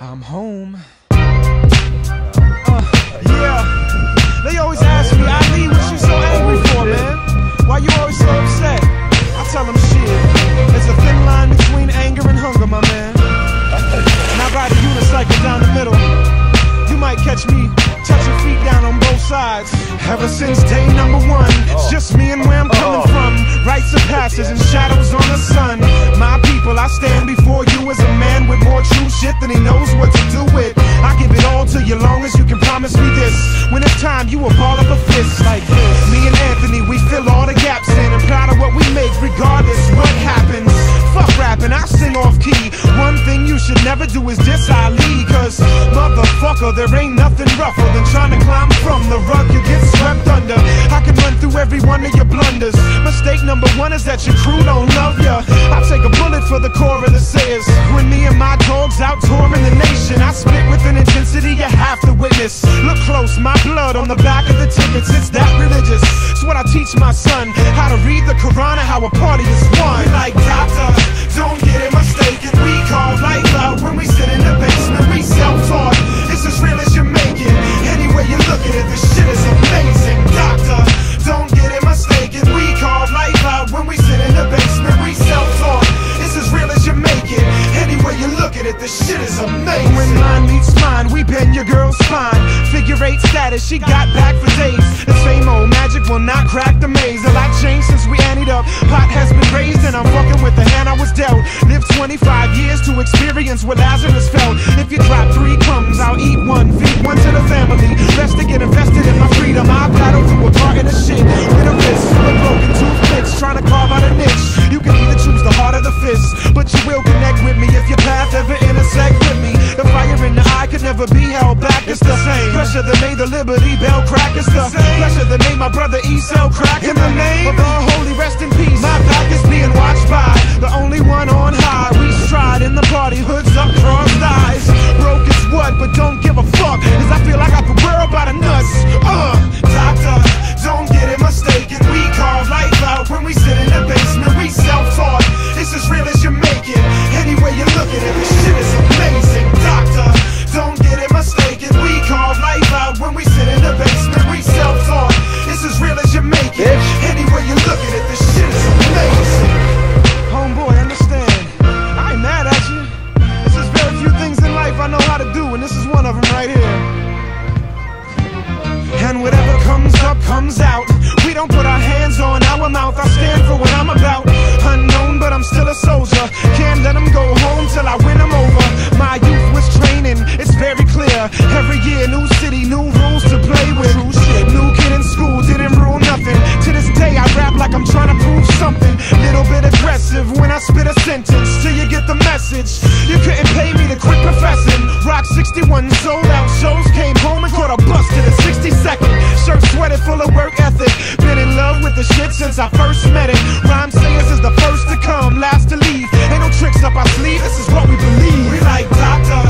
I'm home. Yeah, they always ask me, Ali, what you so angry for, man? Why you always so upset? I tell them shit, there's a thin line between anger and hunger, my man. And I ride a unicycle down the middle. You might catch me touching feet down on both sides. Ever since day number one, it's just me and where I'm coming from. Rites of passage and shadows on the sun. My people, I stand before you as a man with more true shit than he knows what to do with. I give it all to you long as you can promise me this. When it's time, you will ball up a fist like this. Me and Anthony, we fill all the gaps in and proud of what we make regardless what happens. Fuck rapping, I sing off key. One thing you should never do is diss Ali, cause motherfucker, there ain't nothing rougher than trying to climb from the rug you get swept under. I can run through every one of your blunders. Mistake number one is that your crew don't love ya. I take a bullet for the core of the sayers. When me and my dogs out touring the nation, I spit with an intensity you have to witness. Look close, my blood on the back of the tickets, it's that religious. It's what I teach my son, how to read the Quran and how a party is won. We like doctor, don't get it mistaken. We call life out when we sit in the basement. We self-taught, it's as real as you make it. Any way you look at it, this shit is amazing. Doctor, don't get it mistaken. We call life out when we sit in the basement. We self-taught, it's as real as you make it. Any way you look at it, this shit is amazing. When mine meets mine, we bend your girl's spine. Figure 8 status, she got back for days. The same old magic will not crack the maze. A lot changed since we anteed up. Pot has been raised and I'm fucking with the hand I was dealt. Lived 25 years to experience what Lazarus felt. If you drop 3 crumbs, I'll eat 1. Feed 1 to the family. Best to get invested in my freedom. I'll battle through a carton of shit with a wrist full of broken toothpicks, trying to carve out a niche. You can either choose the heart or the fist, but you will connect with me if your path ever intersect with me. The fire in the eye could never be held back. It's the same pressure that made the Liberty Bell crack. It's the pressure that made my brother E sell crack. In the name of the holy rest in peace, my back is being watched by the only one on high. We stride in the party, hoods up, crossed eyes. Broke is what, but don't give a fuck, cause I feel like I could world by the nuts. Doctor, don't get it mistaken. We carve life out when we sit in the basement. We self-taught, it's as real as you make it. Any way you look at it, this shit is amazing. Doctor, don't get it mistaken. We carve life out when we sit in the basement. We self-taught, it's as real as you make it. Any way you look at it, this shit is amazing. Homeboy, understand, I ain't mad at you. There's just very few things in life I know how to do, and this is one of them right here. And whatever comes up, comes out. We don't put our hands on our mouth. I stand for what I'm about. Unknown, but I'm still a soldier. Can't let them go home till I win them over. My youth was training, it's very clear. Every year, new city, new rules to play with. New kid in school, didn't rule nothing. To this day, I rap like I'm trying to prove something. Little bit aggressive when I spit a sentence, till you get the message. You couldn't pay me to quit professing. Rock 61 sold out shows, came home and caught a bus to the 62nd. Shirt sweated full of work ethic. Been in love with the shit since I first met it. Rhyme sayers is the first to come, last to leave. Ain't no tricks up our sleeve, this is what we believe. We like doctor,